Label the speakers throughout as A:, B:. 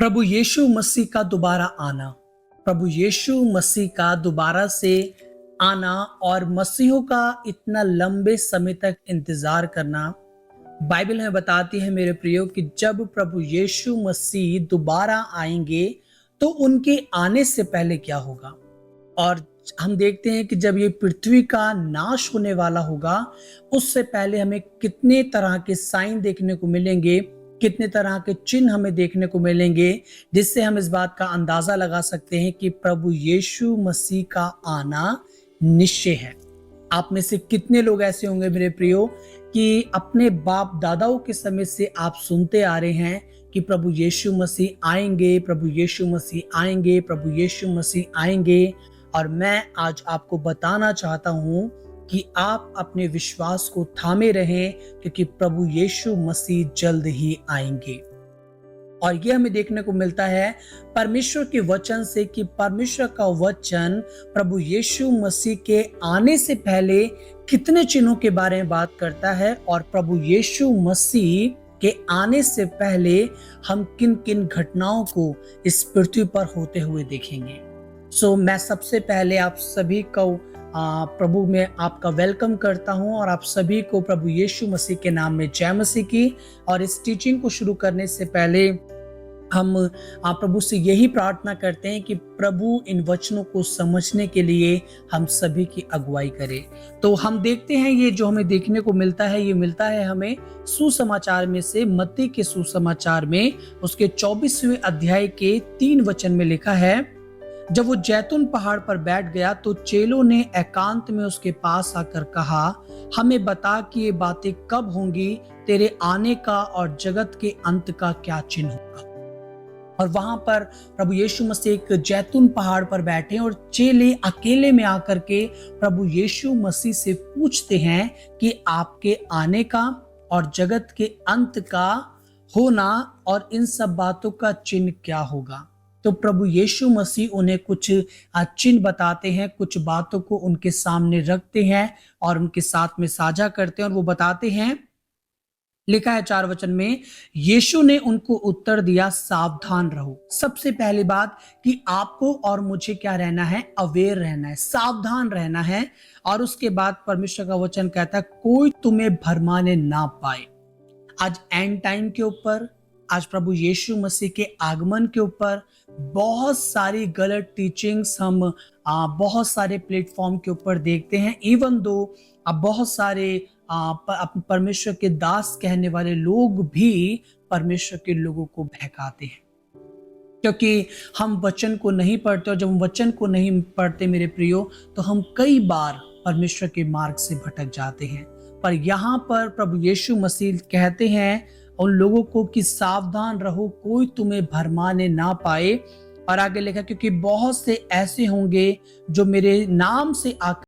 A: प्रभु यीशु मसीह का दोबारा आना, प्रभु यीशु मसीह का दोबारा से आना और मसीहों का इतना लंबे समय तक इंतजार करना, बाइबल हमें बताती है मेरे प्रियो कि जब प्रभु यीशु मसीह दोबारा आएंगे तो उनके आने से पहले क्या होगा। और हम देखते हैं कि जब ये पृथ्वी का नाश होने वाला होगा उससे पहले हमें कितने तरह के साइन देखने को मिलेंगे, कितने तरह के चिन्ह हमें देखने को मिलेंगे, जिससे हम इस बात का अंदाजा लगा सकते हैं कि प्रभु यीशु मसीह का आना निश्चय है। आप में से कितने लोग ऐसे होंगे मेरे प्रियो कि अपने बाप दादाओं के समय से आप सुनते आ रहे हैं कि प्रभु यीशु मसीह आएंगे, प्रभु यीशु मसीह आएंगे, प्रभु यीशु मसीह आएंगे। और मैं आज आपको बताना चाहता हूं कि आप अपने विश्वास को थामे रहें, क्योंकि प्रभु यीशु मसीह जल्द ही आएंगे। और यह हमें देखने को मिलता है परमेश्वर के वचन से कि परमेश्वर का वचन प्रभु यीशु मसीह के आने से पहले कितने चिन्हों के बारे में बात करता है और प्रभु यीशु मसीह के आने से पहले हम किन किन घटनाओं को इस पृथ्वी पर होते हुए देखेंगे। मैं सबसे पहले आप सभी को प्रभु में आपका वेलकम करता हूं और आप सभी को प्रभु यीशु मसीह के नाम में जय मसीह की। और इस टीचिंग को शुरू करने से पहले हम आप प्रभु से यही प्रार्थना करते हैं कि प्रभु इन वचनों को समझने के लिए हम सभी की अगुवाई करे। तो हम देखते हैं ये जो हमें देखने को मिलता है, ये मिलता है हमें सुसमाचार में से, मत्ती के सुसमाचार में उसके 24वें अध्याय के 3 वचन में लिखा है, जब वो जैतून पहाड़ पर बैठ गया तो चेलों ने एकांत में उसके पास आकर कहा, हमें बता कि ये बातें कब होंगी, तेरे आने का और जगत के अंत का क्या चिन्ह होगा। और वहां पर प्रभु यीशु मसीह एक जैतून पहाड़ पर बैठे और चेले अकेले में आकर के प्रभु यीशु मसीह से पूछते हैं कि आपके आने का और जगत के अंत का होना और इन सब बातों का चिन्ह क्या होगा। तो प्रभु यीशु मसीह उन्हें कुछ चिन्ह बताते हैं, कुछ बातों को उनके सामने रखते हैं और उनके साथ में साझा करते हैं और वो बताते हैं। लिखा है 4 वचन में, यीशु ने उनको उत्तर दिया, सावधान रहो। सबसे पहली बात कि आपको और मुझे क्या रहना है, अवेयर रहना है, सावधान रहना है। और उसके बाद परमेश्वर का वचन कहता है, कोई तुम्हें भरमाने ना पाए। आज एंड टाइम के ऊपर, आज प्रभु यीशु मसीह के आगमन के ऊपर बहुत सारी गलत टीचिंग्स हम बहुत सारे प्लेटफॉर्म के ऊपर देखते हैं। इवन दो अब बहुत सारे परमेश्वर के दास कहने वाले लोग भी परमेश्वर के लोगों को बहकाते हैं, क्योंकि हम वचन को नहीं पढ़ते। और जब हम वचन को नहीं पढ़ते मेरे प्रियो, तो हम कई बार परमेश्वर के मार्ग से भटक जाते हैं। पर यहाँ पर प्रभु यीशु मसीह कहते हैं उन लोगों को कि सावधान रहो, कोई तुम्हें भरमाने ना पाए। और आगे लिखा, क्योंकि बहुत से ऐसे होंगे जो मेरे नाम से आकर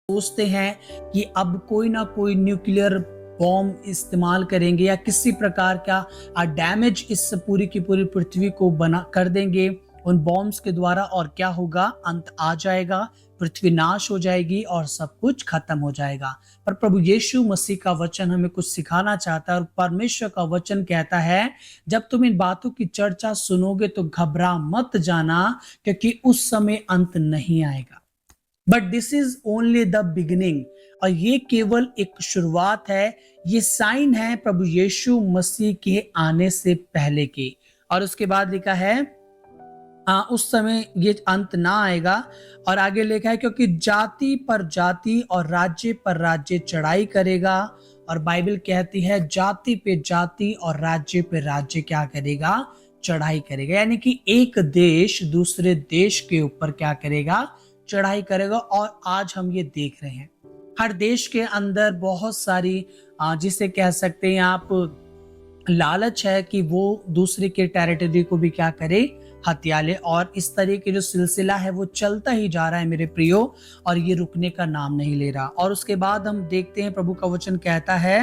A: सोचते हैं कि अब कोई ना कोई न्यूक्लियर बॉम्ब इस्तेमाल करेंगे या किसी प्रकार का डैमेज इस पूरी की पूरी पृथ्वी को बना कर देंगे उन बॉम्ब्स के द्वारा। और क्या होगा, अंत आ जाएगा, पृथ्वी नाश हो जाएगी और सब कुछ खत्म हो जाएगा। पर प्रभु यीशु मसीह का वचन हमें कुछ सिखाना चाहता है और परमेश्वर का वचन कहता है, जब तुम इन बातों की चर्चा सुनोगे तो घबरा मत जाना, क्योंकि उस समय अंत नहीं आएगा। But this is only the beginning. और ये केवल एक शुरुआत है, ये साइन है प्रभु यीशु मसीह के आने से पहले की। और उसके बाद लिखा है उस समय ये अंत ना आएगा। और आगे लिखा है क्योंकि जाति पर जाति और राज्य पर राज्य चढ़ाई करेगा। और बाइबल कहती है जाति पे जाति और राज्य पे राज्य क्या करेगा, चढ़ाई करेगा। यानी कि एक देश दूसरे देश के ऊपर क्या करेगा, चढ़ाई करेगा। और आज हम ये देख रहे हैं हर देश के अंदर बहुत सारी जिसे कह सकते हैं आप लालच है कि वो दूसरे के टेरिटरी को भी क्या करे, हत्या ले। और इस तरह के जो सिलसिला है वो चलता ही जा रहा है मेरे प्रियो, और ये रुकने का नाम नहीं ले रहा। और उसके बाद हम देखते हैं प्रभु का वचन कहता है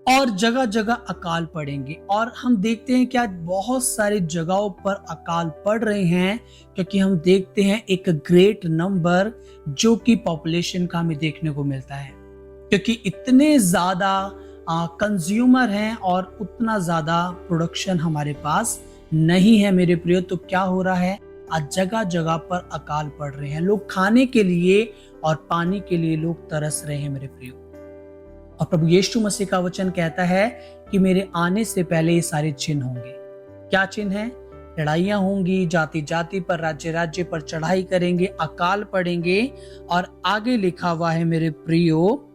A: और जगह जगह अकाल पड़ेंगे। और हम देखते हैं क्या बहुत सारी जगहों पर अकाल पड़ रहे हैं, क्योंकि हम देखते हैं एक ग्रेट नंबर जो कि पॉपुलेशन का हमें देखने को मिलता है, क्योंकि इतने ज्यादा कंज्यूमर हैं और उतना ज्यादा प्रोडक्शन हमारे पास नहीं है मेरे प्रियो। तो क्या हो रहा है, आज जगह जगह पर अकाल पड़ रहे हैं। लोग खाने के लिए और पानी के लिए लोग तरस रहे हैं मेरे प्रियो। और प्रभु यीशु मसीह का वचन कहता है कि मेरे आने से पहले ये सारे चिन्ह होंगे। क्या चिन्ह है? लड़ाइयां होंगी, जाति जाति पर राज्य राज्य पर चढ़ाई करेंगे, अकाल पड़ेंगे। और आगे लिखा हुआ है मेरे प्रियो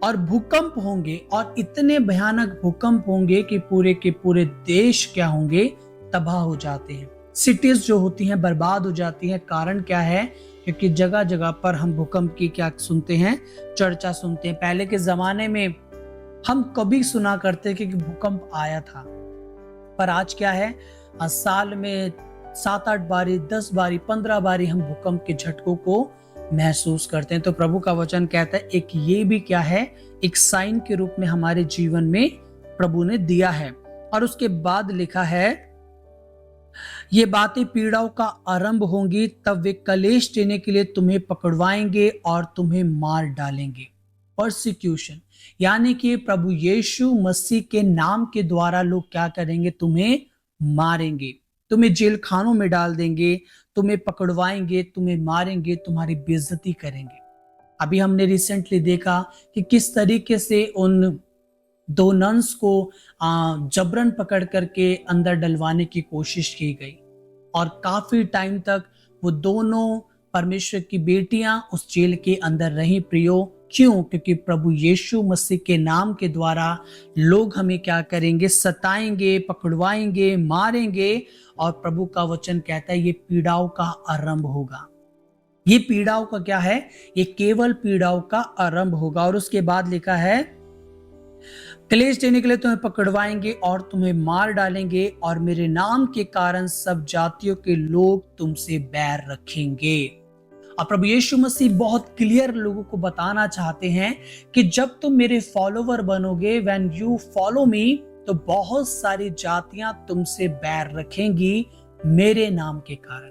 A: और भूकंप होंगे, और इतने भयानक भूकंप होंगे कि पूरे के पूरे देश क्या होंगे, तबाह हो जाते हैं। सिटीज जो होती हैं बर्बाद हो जाती हैं। कारण क्या है? क्योंकि जगह जगह पर हम भूकंप की क्या सुनते हैं, चर्चा सुनते हैं। पहले के जमाने में हम कभी सुना करते कि भूकंप आया था, पर आज क्या है, साल में 7-8 बारी, 10 बारी, 15 बारी हम भूकंप के झटकों को महसूस करते हैं। तो प्रभु का वचन कहता है एक ये भी क्या है, एक साइन के रूप में हमारे जीवन में प्रभु ने दिया है। और उसके बाद लिखा है ये बातें पीड़ाओं का आरंभ होंगी, तब वे कलेश देने के लिए तुम्हें पकड़वाएंगे और तुम्हें मार डालेंगे। परसिक्यूशन, यानी कि प्रभु यीशु मसीह के नाम के द्वारा लोग क्या करेंगे, तुम्हें मारेंगे, तुम्हें जेल खानों में डाल देंगे, तुम्हें पकड़वाएंगे, तुम्हें मारेंगे, तुम्हारी बेइज्जती करेंगे। अभी हमने रिसेंटली देखा कि किस तरीके से उन 2 नन्स को जबरन पकड़ करके अंदर डलवाने की कोशिश की गई, और काफी टाइम तक वो दोनों परमेश्वर की बेटियां उस जेल के अंदर रही प्रियो। क्यों? क्योंकि प्रभु यीशु मसीह के नाम के द्वारा लोग हमें क्या करेंगे, सताएंगे, पकड़वाएंगे, मारेंगे। और प्रभु का वचन कहता है ये पीड़ाओं का आरंभ होगा। ये पीड़ाओं का क्या है? ये केवल पीड़ाओं का आरंभ होगा। और उसके बाद लिखा है क्लेश देने के लिए तुम्हें पकड़वाएंगे और तुम्हें मार डालेंगे, और मेरे नाम के कारण सब जातियों के लोग तुमसे बैर रखेंगे। और प्रभु यीशु मसीह बहुत क्लियर लोगों को बताना चाहते हैं कि जब तुम मेरे फॉलोवर बनोगे, व्हेन यू फॉलो मी, तो बहुत सारी जातियां तुमसे बैर रखेंगी मेरे नाम के कारण,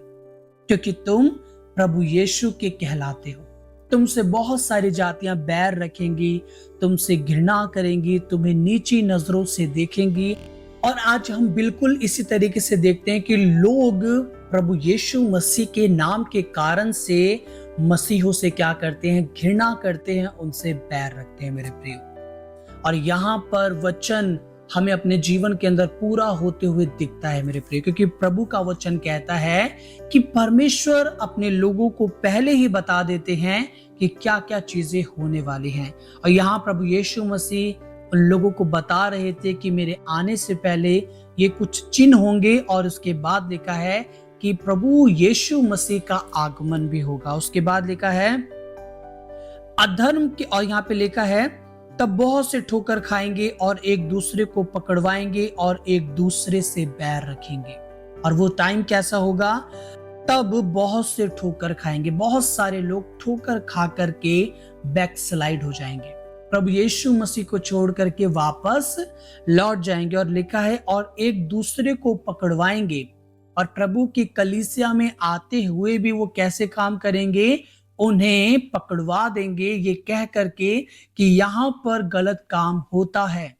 A: क्योंकि तुम प्रभु यीशु के कहलाते हो। तुमसे बहुत सारी जातियां बैर रखेंगी, तुमसे घृणा करेंगी, तुम्हें नीची नजरों से देखेंगी। और आज हम बिल्कुल इसी तरीके से देखते हैं कि लोग प्रभु यीशु मसीह के नाम के कारण से मसीहों से क्या करते हैं, घृणा करते हैं, उनसे बैर रखते हैं मेरे प्रियो। और यहाँ पर वचन हमें अपने जीवन के अंदर पूरा होते हुए दिखता है मेरे प्रिय, क्योंकि प्रभु का वचन कहता है कि परमेश्वर अपने लोगों को पहले ही बता देते हैं कि क्या क्या चीजें होने वाली हैं। और यहाँ प्रभु यीशु मसीह उन लोगों को बता रहे थे कि मेरे आने से पहले ये कुछ चिन्ह होंगे, और उसके बाद लिखा है कि प्रभु यीशु मसीह का आगमन भी होगा। उसके बाद लिखा है अधर्म के, और यहाँ पे लिखा है तब बहुत से ठोकर खाएंगे और एक दूसरे को पकड़वाएंगे और एक दूसरे से बैर रखेंगे। और वो टाइम कैसा होगा? तब बहुत से ठोकर खाएंगे, बहुत सारे लोग ठोकर खा करके बैकस्लाइड हो जाएंगे, प्रभु यीशु मसीह को छोड़ करके वापस लौट जाएंगे। और लिखा है और एक दूसरे को पकड़वाएंगे। और प्रभु की कलीसिया में आते हुए भी वो कैसे काम करेंगे? उन्हें पकड़वा देंगे, ये कह करके कि यहां पर गलत काम होता है।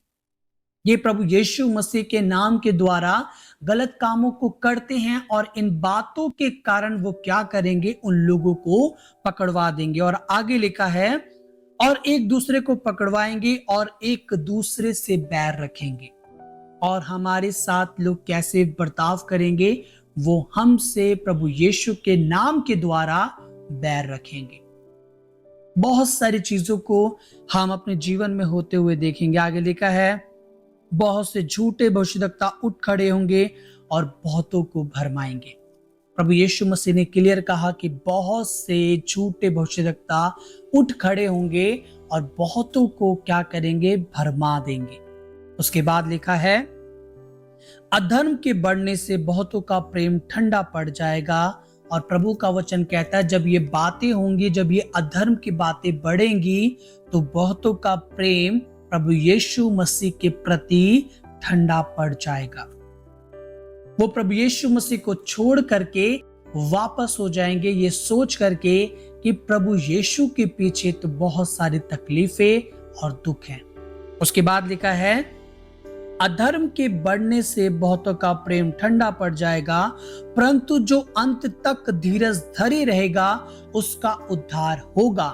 A: ये प्रभु यीशु मसीह के नाम के द्वारा गलत कामों को करते हैं और इन बातों के कारण वो क्या करेंगे, उन लोगों को पकड़वा देंगे। और आगे लिखा है, और एक दूसरे को पकड़वाएंगे और एक दूसरे से बैर रखेंगे। और हमारे साथ लोग कैसे बर्ताव करेंगे, वो हमसे प्रभु यीशु के नाम के द्वारा बैर रखेंगे। बहुत सारी चीजों को हम अपने जीवन में होते हुए देखेंगे। आगे लिखा है, बहुत से झूठे भविष्यद्वक्ता उठ खड़े होंगे और बहुतों को भरमाएंगे। प्रभु यीशु मसीह ने क्लियर कहा कि बहुत से झूठे भविष्यद्वक्ता उठ खड़े होंगे और बहुतों को क्या करेंगे, भरमा देंगे। उसके बाद लिखा है, अधर्म के बढ़ने से बहुतों का प्रेम ठंडा पड़ जाएगा। और प्रभु का वचन कहता है, जब ये बातें होंगी, जब ये अधर्म की बातें बढ़ेंगी, तो बहुतों का प्रेम प्रभु यीशु मसीह के प्रति ठंडा पड़ जाएगा। वो प्रभु यीशु मसीह को छोड़ करके वापस हो जाएंगे, ये सोच करके कि प्रभु यीशु के पीछे तो बहुत सारी तकलीफें और दुख हैं। उसके बाद लिखा है, अधर्म के बढ़ने से बहुतों का प्रेम ठंडा पड़ जाएगा, परंतु जो अंत तक धीरज धरे रहेगा उसका उद्धार होगा।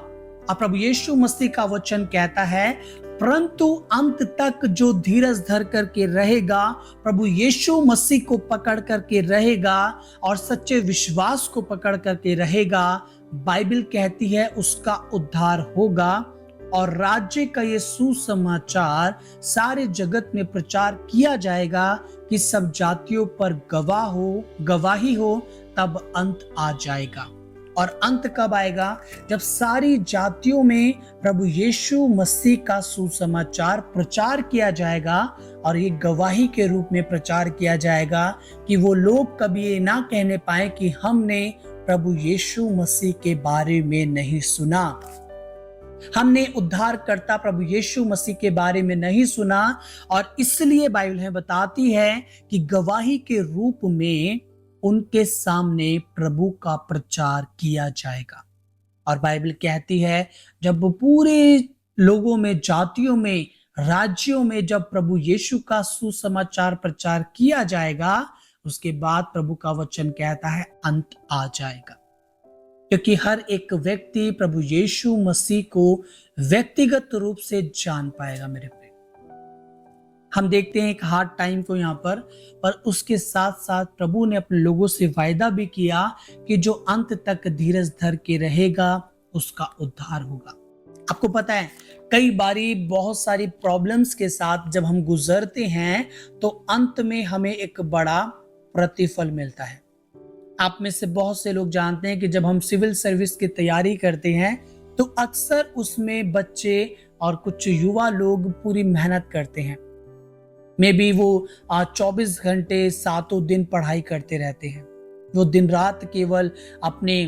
A: अब प्रभु यीशु मसीह का वचन कहता है, परंतु अंत तक जो धीरज धर करके रहेगा, प्रभु यीशु मसीह को पकड़ करके रहेगा और सच्चे विश्वास को पकड़ करके रहेगा, बाइबल कहती है उसका उद्धार होगा। और राज्य का ये सुसमाचार सारे जगत में प्रचार किया जाएगा कि सब जातियों पर गवाही हो, तब अंत आ जाएगा। और अंत कब आएगा? जब सारी जातियों में प्रभु यीशु मसीह का सुसमाचार प्रचार किया जाएगा और ये गवाही के रूप में प्रचार किया जाएगा कि वो लोग कभी ये ना कहने पाए कि हमने प्रभु यीशु मसीह के बारे में नहीं सुना, हमने उद्धारकर्ता प्रभु यीशु मसीह के बारे में नहीं सुना। और इसलिए बाइबल हमें बताती है कि गवाही के रूप में उनके सामने प्रभु का प्रचार किया जाएगा। और बाइबल कहती है, जब पूरे लोगों में, जातियों में, राज्यों में जब प्रभु यीशु का सुसमाचार प्रचार किया जाएगा, उसके बाद प्रभु का वचन कहता है अंत आ जाएगा। क्योंकि हर एक व्यक्ति प्रभु यीशु मसीह को व्यक्तिगत रूप से जान पाएगा। मेरे प्रिय, हम देखते हैं एक हार्ड टाइम को यहाँ पर उसके साथ साथ प्रभु ने अपने लोगों से वायदा भी किया कि जो अंत तक धीरज धर के रहेगा उसका उद्धार होगा। आपको पता है, कई बारी बहुत सारी प्रॉब्लम्स के साथ जब हम गुजरते हैं तो अंत में हमें एक बड़ा प्रतिफल मिलता है। आप में से बहुत से लोग जानते हैं कि जब हम सिविल सर्विस की तैयारी करते हैं तो अक्सर उसमें बच्चे और कुछ युवा लोग पूरी मेहनत करते हैं। मे बी वो 24 घंटे 7 दिन पढ़ाई करते रहते हैं। वो दिन रात केवल अपने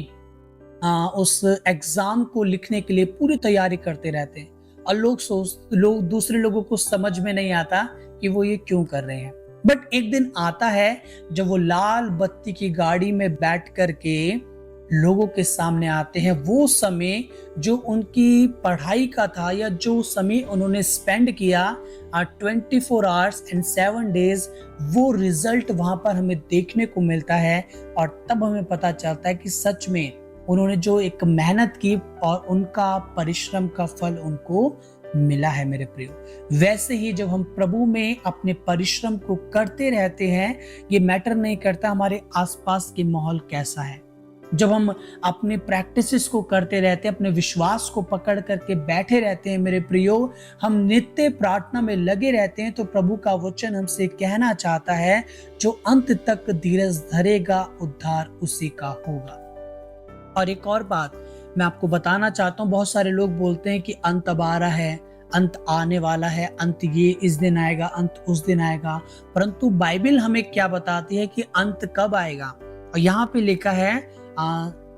A: उस एग्जाम को लिखने के लिए पूरी तैयारी करते रहते हैं। और लोग दूसरे लोगों को समझ में नहीं आता कि वो ये क्यों कर रहे हैं। बट एक दिन आता है जब वो लाल बत्ती की गाड़ी में बैठ करके लोगों के सामने आते हैं। वो समय जो उनकी पढ़ाई का था या जो समय उन्होंने स्पेंड किया 24 आवर्स एंड 7 डेज, वो रिजल्ट वहां पर हमें देखने को मिलता है। और तब हमें पता चलता है कि सच में उन्होंने जो एक मेहनत की और उनका परिश्रम का फल उनको मिला है। मेरे प्रियो, वैसे ही जब हम प्रभु में अपने परिश्रम को करते रहते हैं, ये मैटर नहीं करता हमारे आसपास के माहौल कैसा है। जब हम अपने प्रैक्टिसेस को करते रहते हैं, अपने विश्वास को पकड़ करके बैठे रहते हैं, मेरे प्रियो, हम नित्य प्रार्थना में लगे रहते हैं, तो प्रभु का वचन हमसे कहना चाहता है, जो अंत तक धीरज धरेगा उद्धार उसी का होगा। और एक और बात मैं आपको बताना चाहता हूँ, बहुत सारे लोग बोलते हैं कि अंत अब आ रहा है, अंत आने वाला है, अंत ये इस दिन आएगा, अंत उस दिन आएगा। परंतु बाइबल हमें क्या बताती है कि अंत कब आएगा। और यहाँ पे लिखा है,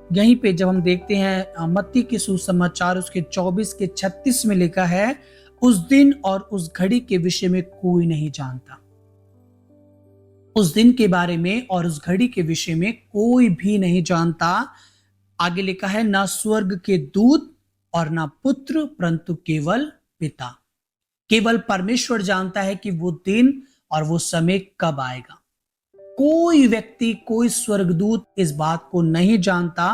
A: यहीं पे जब हम देखते हैं मत्ती के सुसमाचार उसके 24 के 36 में लिखा है, उस दिन और उस घड़ी के विषय में कोई नहीं जानता। उस दिन के बारे में और उस घड़ी के विषय में कोई भी नहीं जानता। आगे लिखा है, ना स्वर्ग के दूत और ना पुत्र, परंतु केवल पिता। केवल परमेश्वर जानता है कि वो दिन और वो समय कब आएगा। कोई व्यक्ति, कोई स्वर्गदूत इस बात को नहीं जानता।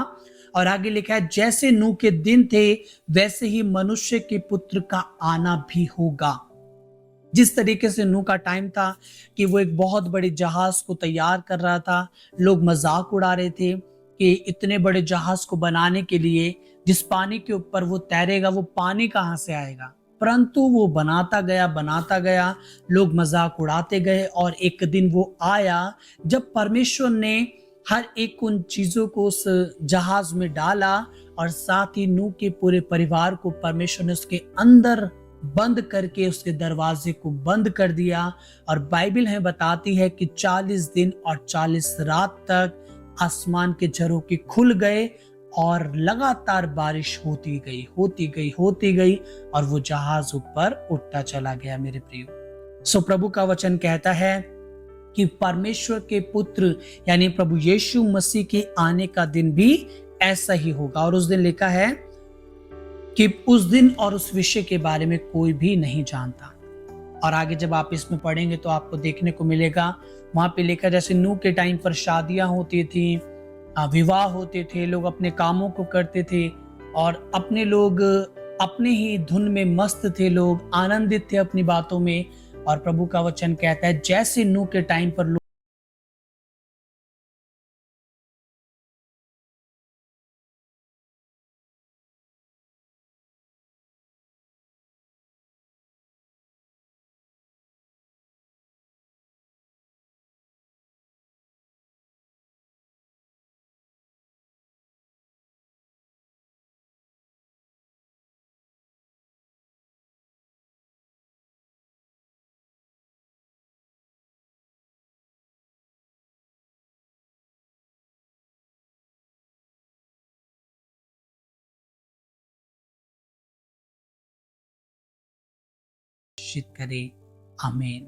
A: और आगे लिखा है, जैसे नूह के दिन थे वैसे ही मनुष्य के पुत्र का आना भी होगा। जिस तरीके से नूह का टाइम था कि वो एक बहुत बड़े जहाज को तैयार कर रहा था, लोग मजाक उड़ा रहे थे कि इतने बड़े जहाज को बनाने के लिए जिस पानी के ऊपर वो तैरेगा वो पानी कहाँ से आएगा। परंतु वो बनाता गया, लोग मजाक उड़ाते गए और एक दिन वो आया जब परमेश्वर ने हर एक उन चीजों को उस जहाज में डाला और साथ ही नूह के पूरे परिवार को परमेश्वर ने उसके अंदर बंद करके उसके दरवाजे को बंद कर दिया। और बाइबल है बताती है कि 40 दिन और 40 रात तक आसमान के झरोखे खुल गए और लगातार बारिश होती गई और वो जहाज ऊपर उठता चला गया। मेरे प्रियो, सो प्रभु का वचन कहता है कि परमेश्वर के पुत्र यानी प्रभु यीशु मसीह के आने का दिन भी ऐसा ही होगा। और उस दिन लिखा है कि उस दिन और उस विषय के बारे में कोई भी नहीं जानता। और आगे जब आप इसमें पढ़ेंगे तो आपको देखने को मिलेगा, वहां पे लिखा जैसे नूह के टाइम पर शादियां होती थी, विवाह होते थे, लोग अपने कामों को करते थे और अपने लोग अपने ही धुन में मस्त थे, लोग आनंदित थे अपनी बातों में। और प्रभु का वचन कहता है जैसे नूह के टाइम पर लोग करे। आमीन।